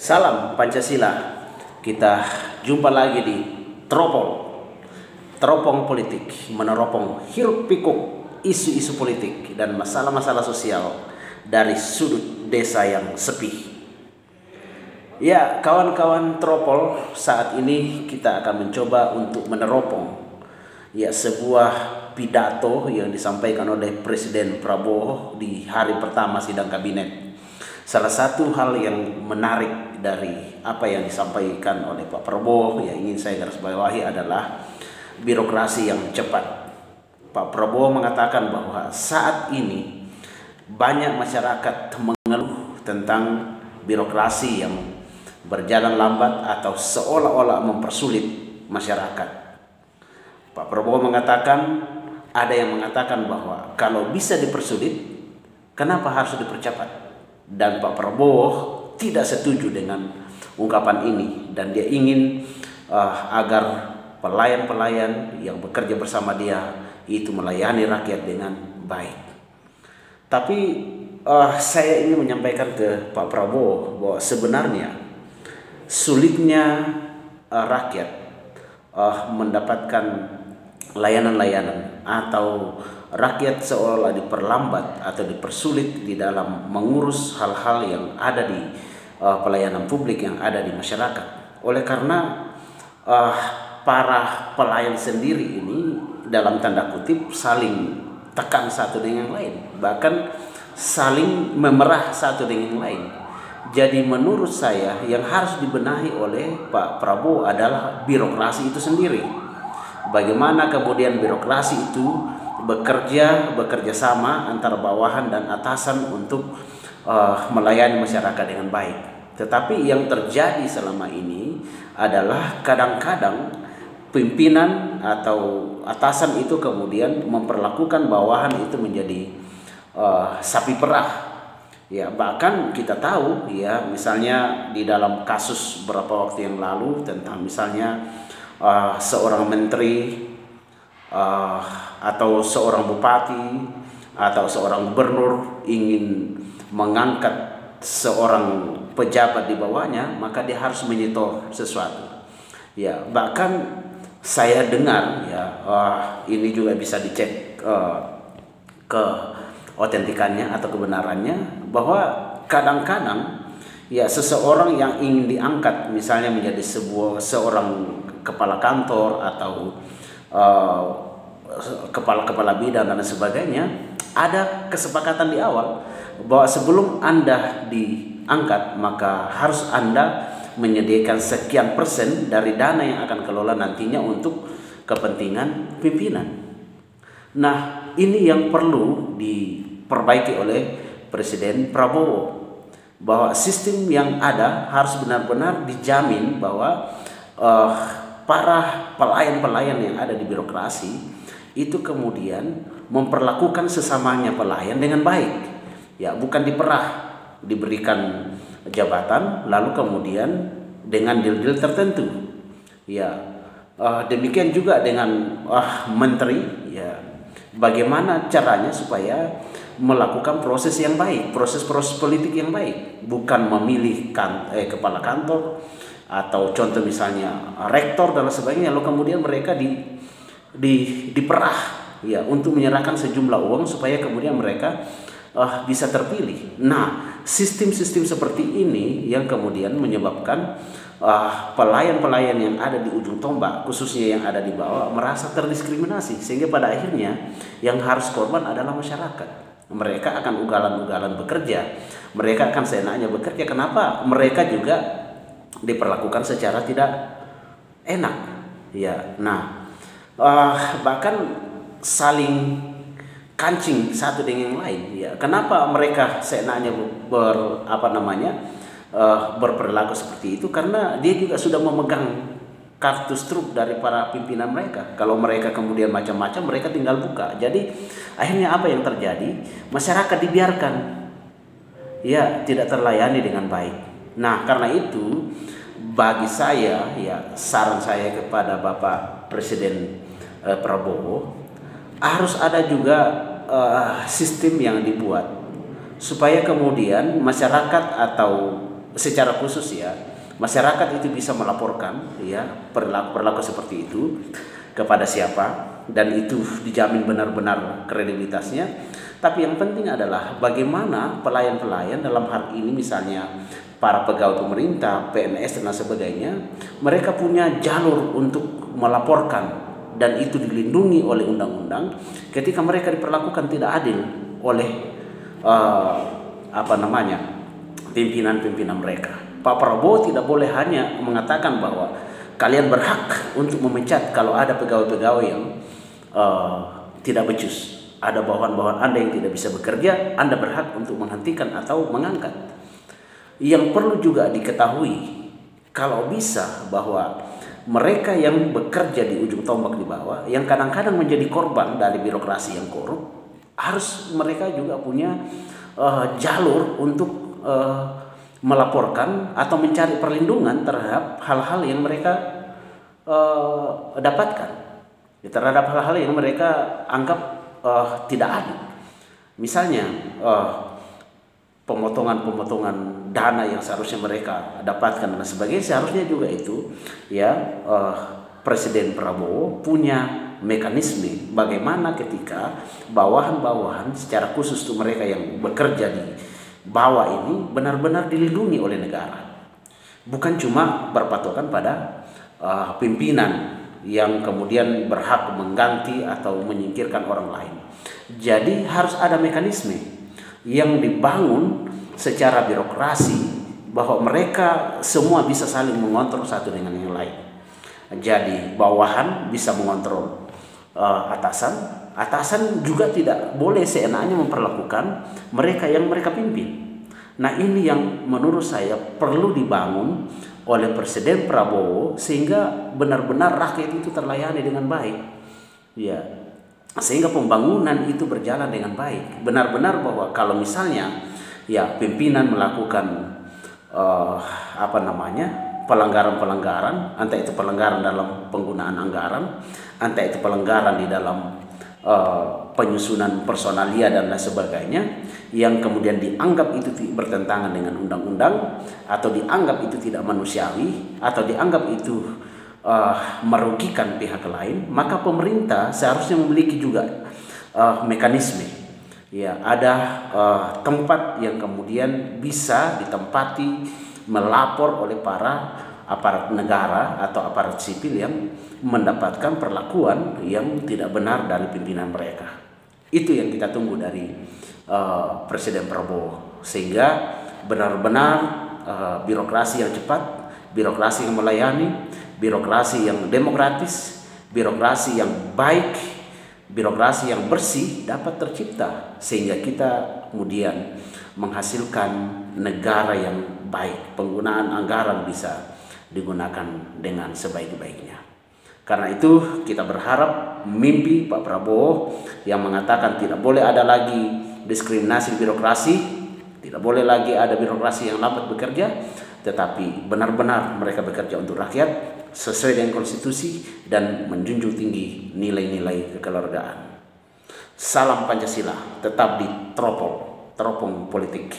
Salam Pancasila. Kita jumpa lagi di Teropong Politik, meneropong hiruk pikuk isu-isu politik dan masalah-masalah sosial dari sudut desa yang sepi. Ya, kawan-kawan Teropol, saat ini kita akan mencoba untuk meneropong sebuah pidato yang disampaikan oleh Presiden Prabowo di hari pertama sidang kabinet. Salah satu hal yang menarik dari apa yang disampaikan oleh Pak Prabowo yang ingin saya garis bawahi adalah birokrasi yang cepat. Pak Prabowo mengatakan bahwa saat ini banyak masyarakat mengeluh tentang birokrasi yang berjalan lambat atau seolah-olah mempersulit masyarakat. Pak Prabowo mengatakan, ada yang mengatakan bahwa kalau bisa dipersulit, kenapa harus dipercepat? Dan Pak Prabowo tidak setuju dengan ungkapan ini, dan dia ingin agar pelayan-pelayan yang bekerja bersama dia itu melayani rakyat dengan baik. Tapi saya ingin menyampaikan ke Pak Prabowo bahwa sebenarnya sulitnya rakyat mendapatkan layanan-layanan atau rakyat seolah diperlambat atau dipersulit di dalam mengurus hal-hal yang ada di pelayanan publik yang ada di masyarakat. Oleh karena para pelayan sendiri ini dalam tanda kutip saling tekan satu dengan yang lain, bahkan saling memerah satu dengan yang lain. Jadi menurut saya yang harus dibenahi oleh Pak Prabowo adalah birokrasi itu sendiri. Bagaimana kemudian birokrasi itu bekerja sama antara bawahan dan atasan untuk melayani masyarakat dengan baik. Tetapi yang terjadi selama ini adalah kadang-kadang pimpinan atau atasan itu kemudian memperlakukan bawahan itu menjadi sapi perah. Ya, bahkan kita tahu ya, misalnya di dalam kasus beberapa waktu yang lalu tentang misalnya seorang menteri atau seorang bupati atau seorang gubernur ingin mengangkat seorang pejabat di bawahnya, maka dia harus menyetor sesuatu. Ya, bahkan saya dengar ya, ini juga bisa dicek ke otentikannya atau kebenarannya, bahwa kadang-kadang ya seseorang yang ingin diangkat misalnya menjadi seorang kepala kantor atau kepala bidang dan sebagainya, ada kesepakatan di awal bahwa sebelum Anda diangkat maka harus Anda menyediakan sekian persen dari dana yang akan kelola nantinya untuk kepentingan pimpinan. Nah, ini yang perlu diperbaiki oleh Presiden Prabowo, bahwa sistem yang ada harus benar-benar dijamin bahwa para pelayan-pelayan yang ada di birokrasi itu kemudian memperlakukan sesamanya pelayan dengan baik. Ya, bukan diperah, diberikan jabatan lalu kemudian dengan deal-deal tertentu. Ya, demikian juga dengan menteri. Ya, bagaimana caranya supaya melakukan proses yang baik, proses politik yang baik, bukan memilih kepala kantor atau contoh misalnya rektor dan sebagainya, lalu kemudian mereka diperah ya untuk menyerahkan sejumlah uang supaya kemudian mereka bisa terpilih. Nah, sistem-sistem seperti ini yang kemudian menyebabkan pelayan-pelayan yang ada di ujung tombak, khususnya yang ada di bawah, merasa terdiskriminasi, sehingga pada akhirnya yang harus korban adalah masyarakat. Mereka akan ugalan-ugalan bekerja, mereka akan seenaknya bekerja. Kenapa? Mereka juga diperlakukan secara tidak enak. Ya, nah, bahkan saling kancing satu dengan yang lain. Ya, kenapa mereka seenaknya berperilaku seperti itu? Karena dia juga sudah memegang kartu struk dari para pimpinan mereka. Kalau mereka kemudian macam-macam, mereka tinggal buka. Jadi akhirnya apa yang terjadi? Masyarakat dibiarkan ya tidak terlayani dengan baik. Nah, karena itu bagi saya ya, saran saya kepada Bapak Presiden Prabowo, harus ada juga sistem yang dibuat supaya kemudian masyarakat atau secara khusus ya, masyarakat itu bisa melaporkan ya perilaku seperti itu kepada siapa, dan itu dijamin benar-benar kredibilitasnya. Tapi yang penting adalah bagaimana pelayan-pelayan dalam hal ini misalnya para pegawai pemerintah, PNS dan sebagainya, mereka punya jalur untuk melaporkan, dan itu dilindungi oleh undang-undang ketika mereka diperlakukan tidak adil oleh pimpinan-pimpinan mereka. Pak Prabowo tidak boleh hanya mengatakan bahwa kalian berhak untuk memecat kalau ada pegawai-pegawai yang tidak becus, ada bawahan-bawahan Anda yang tidak bisa bekerja, Anda berhak untuk menghentikan atau mengangkat. Yang perlu juga diketahui, kalau bisa, bahwa mereka yang bekerja di ujung tombak di bawah, yang kadang-kadang menjadi korban dari birokrasi yang korup, harus mereka juga punya jalur untuk melaporkan atau mencari perlindungan terhadap hal-hal yang mereka dapatkan, terhadap hal-hal yang mereka anggap tidak adil. Misalnya pemotongan dana yang seharusnya mereka dapatkan dan sebagainya, seharusnya juga itu ya Presiden Prabowo punya mekanisme bagaimana ketika bawahan-bawahan, secara khusus tuh mereka yang bekerja di bawah ini benar-benar dilindungi oleh negara, bukan cuma berpatokan pada pimpinan yang kemudian berhak mengganti atau menyingkirkan orang lain. Jadi harus ada mekanisme yang dibangun secara birokrasi bahwa mereka semua bisa saling mengontrol satu dengan yang lain. Jadi bawahan bisa mengontrol atasan juga tidak boleh seenaknya memperlakukan mereka yang mereka pimpin. Nah, ini yang menurut saya perlu dibangun oleh Presiden Prabowo sehingga benar-benar rakyat itu terlayani dengan baik. Ya, sehingga pembangunan itu berjalan dengan baik. Benar-benar bahwa kalau misalnya ya pimpinan melakukan pelanggaran-pelanggaran, entah itu pelanggaran dalam penggunaan anggaran, entah itu pelanggaran di dalam penyusunan personalia dan lain sebagainya, yang kemudian dianggap itu bertentangan dengan undang-undang, atau dianggap itu tidak manusiawi, atau dianggap itu merugikan pihak lain, maka pemerintah seharusnya memiliki juga mekanisme. Ya, ada tempat yang kemudian bisa ditempati melapor oleh para aparat negara atau aparat sipil yang mendapatkan perlakuan yang tidak benar dari pimpinan mereka. Itu yang kita tunggu dari Presiden Prabowo, sehingga benar-benar birokrasi yang cepat, birokrasi yang melayani, birokrasi yang demokratis, birokrasi yang baik, birokrasi yang bersih dapat tercipta, sehingga kita kemudian menghasilkan negara yang baik. Penggunaan anggaran bisa digunakan dengan sebaik-baiknya. Karena itu kita berharap mimpi Pak Prabowo yang mengatakan tidak boleh ada lagi diskriminasi birokrasi, tidak boleh lagi ada birokrasi yang lambat bekerja, tetapi benar-benar mereka bekerja untuk rakyat sesuai dengan konstitusi dan menjunjung tinggi nilai-nilai kekeluargaan. Salam Pancasila, tetap di teropong politik.